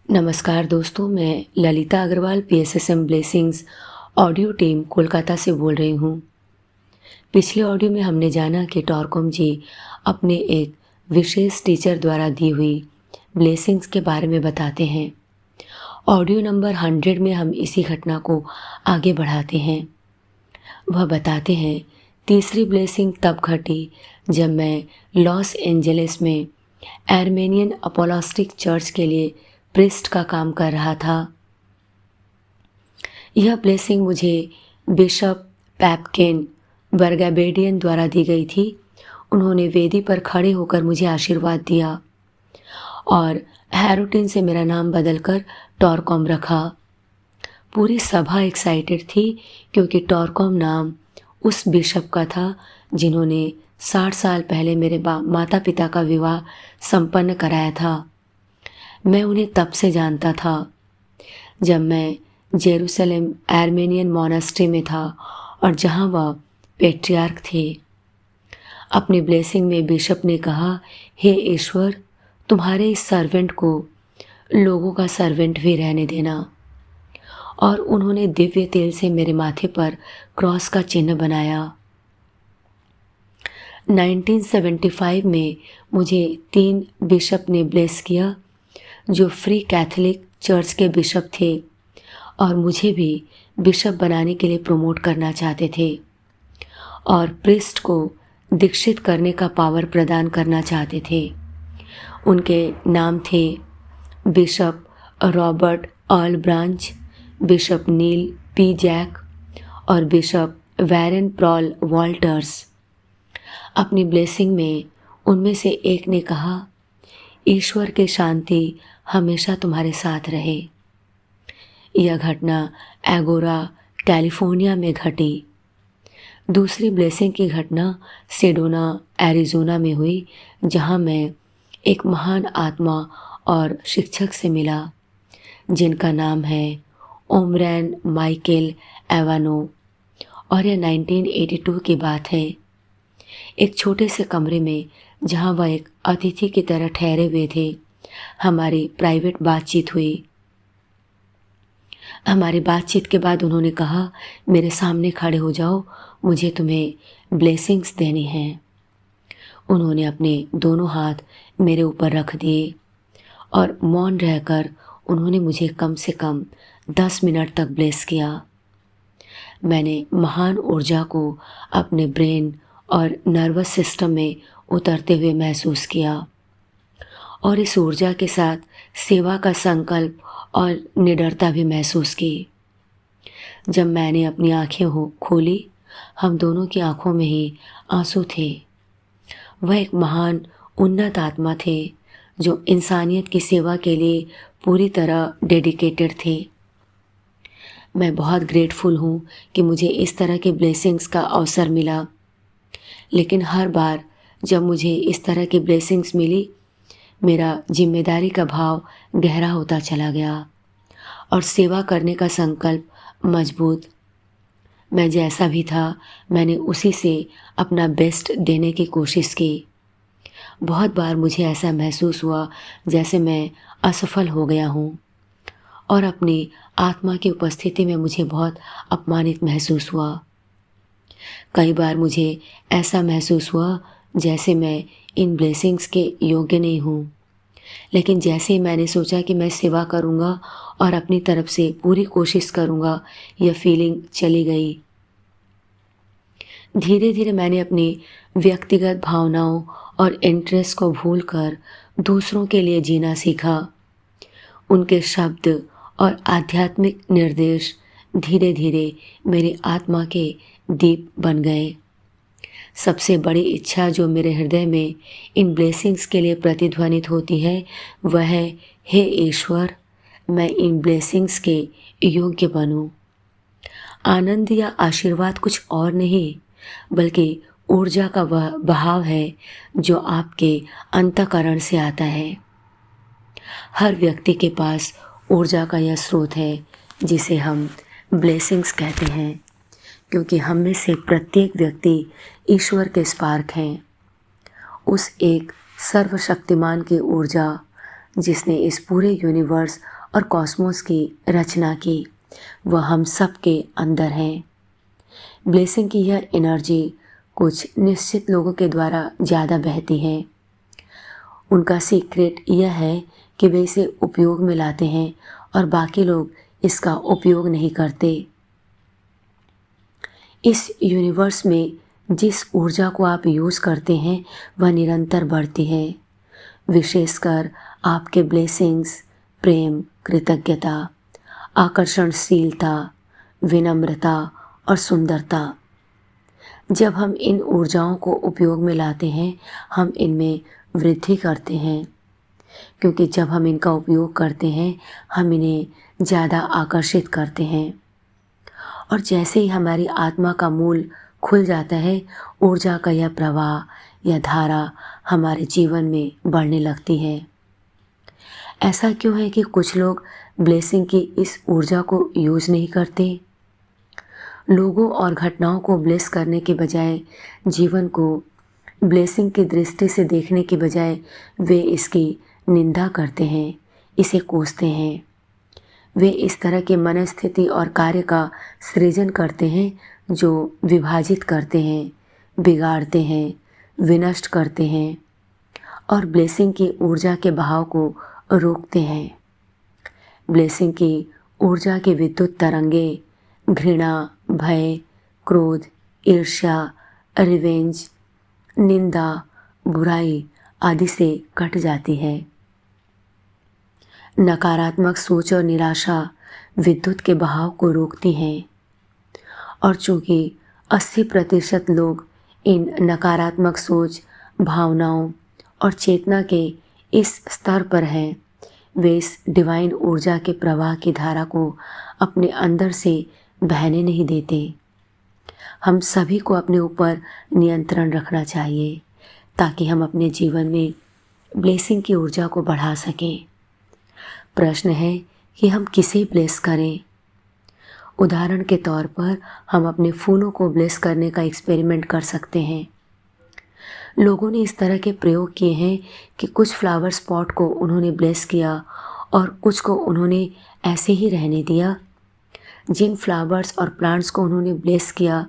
नमस्कार दोस्तों, मैं Lalita Agrawal PSSM blessings audio team Kolkata से बोल रही हूँ। पिछले ऑडियो में हमने जाना कि टॉरकॉम जी अपने एक विशेष टीचर द्वारा दी हुई ब्लेसिंग्स के बारे में बताते हैं। ऑडियो नंबर 100 में हम इसी घटना को आगे बढ़ाते हैं। वह बताते हैं, तीसरी ब्लेसिंग तब घटी जब मैं लॉस एंजलिस में आर्मेनियन अपोलोस्टिक चर्च के लिए प्रीस्ट का काम कर रहा था। यह ब्लेसिंग मुझे बिशप पैपकेन बर्गाबेडियन द्वारा दी गई थी। उन्होंने वेदी पर खड़े होकर मुझे आशीर्वाद दिया और हैरोटिन से मेरा नाम बदलकर टॉरकॉम रखा। पूरी सभा एक्साइटेड थी क्योंकि टॉरकॉम नाम उस बिशप का था जिन्होंने 60 साल पहले मेरे माता पिता का विवाह संपन्न कराया था। मैं उन्हें तब से जानता था जब मैं जेरूसलम आर्मेनियन मोनास्ट्री में था और जहां वह पेट्रियार्क थे। अपनी ब्लेसिंग में बिशप ने कहा, हे ईश्वर, तुम्हारे इस सर्वेंट को लोगों का सर्वेंट भी रहने देना। और उन्होंने दिव्य तेल से मेरे माथे पर क्रॉस का चिन्ह बनाया। 1975 में मुझे 3 बिशप ने ब्लेस किया जो फ्री कैथोलिक चर्च के बिशप थे और मुझे भी बिशप बनाने के लिए प्रमोट करना चाहते थे और प्रीस्ट को दीक्षित करने का पावर प्रदान करना चाहते थे। उनके नाम थे bishop Robert Earl Branch, bishop Neil P Jack और बिशप वैरेन प्रॉल वॉल्टर्स। अपनी ब्लेसिंग में उनमें से एक ने कहा, ईश्वर की शांति हमेशा तुम्हारे साथ रहे। यह घटना एगोरा कैलिफोर्निया में घटी। दूसरी ब्लेसिंग की घटना सेडोना एरिज़ोना में हुई, जहां मैं एक महान आत्मा और शिक्षक से मिला जिनका नाम है ओमरैन माइकेल एवानो। और यह 1982 की बात है। एक छोटे से कमरे में जहां वह एक अतिथि की तरह ठहरे हुए थे, हमारी प्राइवेट बातचीत हुई। हमारी बातचीत के बाद उन्होंने कहा, मेरे सामने खड़े हो जाओ, मुझे तुम्हें ब्लेसिंग्स देनी हैं। उन्होंने अपने दोनों हाथ मेरे ऊपर रख दिए और मौन रहकर उन्होंने मुझे कम से कम 10 मिनट तक ब्लेस किया। मैंने महान ऊर्जा को अपने ब्रेन और नर्वस सिस्टम में उतरते हुए महसूस किया और इस ऊर्जा के साथ सेवा का संकल्प और निडरता भी महसूस की। जब मैंने अपनी आंखें खोली, हम दोनों की आंखों में ही आंसू थे। वह एक महान उन्नत आत्मा थे जो इंसानियत की सेवा के लिए पूरी तरह डेडिकेटेड थे। मैं बहुत ग्रेटफुल हूँ कि मुझे इस तरह के ब्लेसिंग्स का अवसर मिला, लेकिन हर बार जब मुझे इस तरह की ब्लेसिंग्स मिली, मेरा जिम्मेदारी का भाव गहरा होता चला गया और सेवा करने का संकल्प मजबूत। मैं जैसा भी था, मैंने उसी से अपना बेस्ट देने की कोशिश की। बहुत बार मुझे ऐसा महसूस हुआ जैसे मैं असफल हो गया हूँ और अपनी आत्मा की उपस्थिति में मुझे बहुत अपमानित महसूस हुआ। कई बार मुझे ऐसा महसूस हुआ जैसे मैं इन ब्लेसिंग्स के योग्य नहीं हूँ, लेकिन जैसे ही मैंने सोचा कि मैं सेवा करूँगा और अपनी तरफ से पूरी कोशिश करूँगा, यह फीलिंग चली गई। धीरे धीरे मैंने अपनी व्यक्तिगत भावनाओं और इंटरेस्ट को भूलकर दूसरों के लिए जीना सीखा। उनके शब्द और आध्यात्मिक निर्देश धीरे धीरे मेरी आत्मा के दीप बन गए। सबसे बड़ी इच्छा जो मेरे हृदय में इन ब्लेसिंग्स के लिए प्रतिध्वनित होती है, वह है, हे ईश्वर, मैं इन ब्लेसिंग्स के योग्य बनूं। आनंद या आशीर्वाद कुछ और नहीं, बल्कि ऊर्जा का वह बहाव है जो आपके अंतःकरण से आता है। हर व्यक्ति के पास ऊर्जा का यह स्रोत है जिसे हम ब्लेसिंग्स कहते हैं, क्योंकि हम में से प्रत्येक व्यक्ति ईश्वर के स्पार्क हैं। उस एक सर्वशक्तिमान की ऊर्जा जिसने इस पूरे यूनिवर्स और कॉस्मोस की रचना की, वह हम सब के अंदर है। ब्लेसिंग की यह एनर्जी कुछ निश्चित लोगों के द्वारा ज़्यादा बहती है। उनका सीक्रेट यह है कि वे इसे उपयोग में लाते हैं और बाकी लोग इसका उपयोग नहीं करते। इस यूनिवर्स में जिस ऊर्जा को आप यूज़ करते हैं वह निरंतर बढ़ती है, विशेषकर आपके ब्लेसिंग्स, प्रेम, कृतज्ञता, आकर्षणशीलता, विनम्रता और सुंदरता। जब हम इन ऊर्जाओं को उपयोग में लाते हैं, हम इनमें वृद्धि करते हैं, क्योंकि जब हम इनका उपयोग करते हैं हम इन्हें ज़्यादा आकर्षित करते हैं। और जैसे ही हमारी आत्मा का मूल खुल जाता है, ऊर्जा का यह प्रवाह या धारा हमारे जीवन में बढ़ने लगती है। ऐसा क्यों है कि कुछ लोग ब्लेसिंग की इस ऊर्जा को यूज़ नहीं करते? लोगों और घटनाओं को ब्लेस करने के बजाय, जीवन को ब्लेसिंग की दृष्टि से देखने के बजाय वे इसकी निंदा करते हैं, इसे कोसते हैं। वे इस तरह के मनस्थिति और कार्य का सृजन करते हैं जो विभाजित करते हैं, बिगाड़ते हैं, विनष्ट करते हैं और ब्लेसिंग की ऊर्जा के बहाव को रोकते हैं। ब्लेसिंग की ऊर्जा की विद्युत तरंगे घृणा, भय, क्रोध, ईर्ष्या, रिवेंज, निंदा, बुराई आदि से कट जाती है। नकारात्मक सोच और निराशा विद्युत के बहाव को रोकती हैं और चूंकि 80% लोग इन नकारात्मक सोच, भावनाओं और चेतना के इस स्तर पर हैं, वे इस डिवाइन ऊर्जा के प्रवाह की धारा को अपने अंदर से बहने नहीं देते। हम सभी को अपने ऊपर नियंत्रण रखना चाहिए ताकि हम अपने जीवन में ब्लेसिंग की ऊर्जा को बढ़ा सकें। प्रश्न है कि हम किसे ब्लेस करें। उदाहरण के तौर पर हम अपने फूलों को ब्लेस करने का एक्सपेरिमेंट कर सकते हैं। लोगों ने इस तरह के प्रयोग किए हैं कि कुछ फ्लावर स्पॉट को उन्होंने ब्लेस किया और कुछ को उन्होंने ऐसे ही रहने दिया। जिन फ्लावर्स और प्लांट्स को उन्होंने ब्लेस किया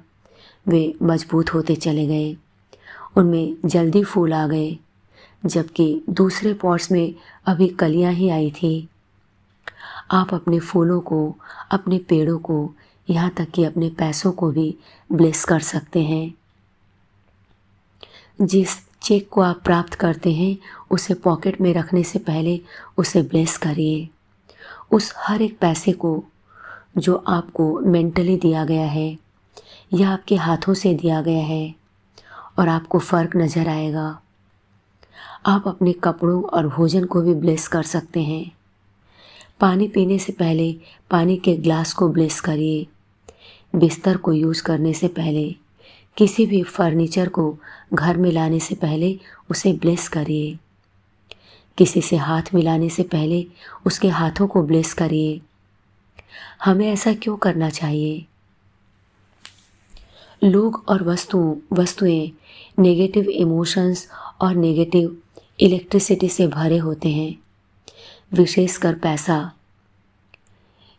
वे मजबूत होते चले गए, उनमें जल्दी फूल आ गए, जबकि दूसरे पॉट्स में अभी कलियां ही आई थी। आप अपने फूलों को, अपने पेड़ों को, यहाँ तक कि अपने पैसों को भी ब्लेस कर सकते हैं। जिस चेक को आप प्राप्त करते हैं उसे पॉकेट में रखने से पहले उसे ब्लेस करिए। उस हर एक पैसे को जो आपको मेंटली दिया गया है या आपके हाथों से दिया गया है और आपको फ़र्क नज़र आएगा। आप अपने कपड़ों और भोजन को भी ब्लेस कर सकते हैं। पानी पीने से पहले पानी के ग्लास को ब्लेस करिए। बिस्तर को यूज़ करने से पहले, किसी भी फर्नीचर को घर में लाने से पहले उसे ब्लेस करिए। किसी से हाथ मिलाने से पहले उसके हाथों को ब्लेस करिए। हमें ऐसा क्यों करना चाहिए? लोग और वस्तुएं नेगेटिव इमोशंस और नेगेटिव इलेक्ट्रिसिटी से भरे होते हैं, विशेषकर पैसा।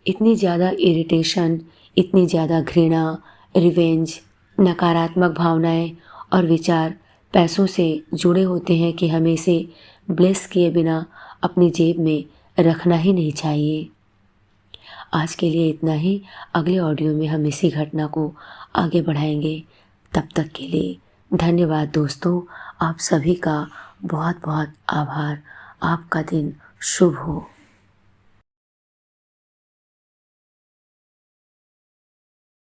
इतनी ज़्यादा इरिटेशन, इतनी ज़्यादा घृणा, रिवेंज, नकारात्मक भावनाएं और विचार पैसों से जुड़े होते हैं कि हमें इसे ब्लेस किए बिना अपनी जेब में रखना ही नहीं चाहिए। आज के लिए इतना ही। अगले ऑडियो में हम इसी घटना को आगे बढ़ाएंगे। तब तक के लिए धन्यवाद दोस्तों। आप सभी का बहुत बहुत आभार। आपका दिन शुभ हो।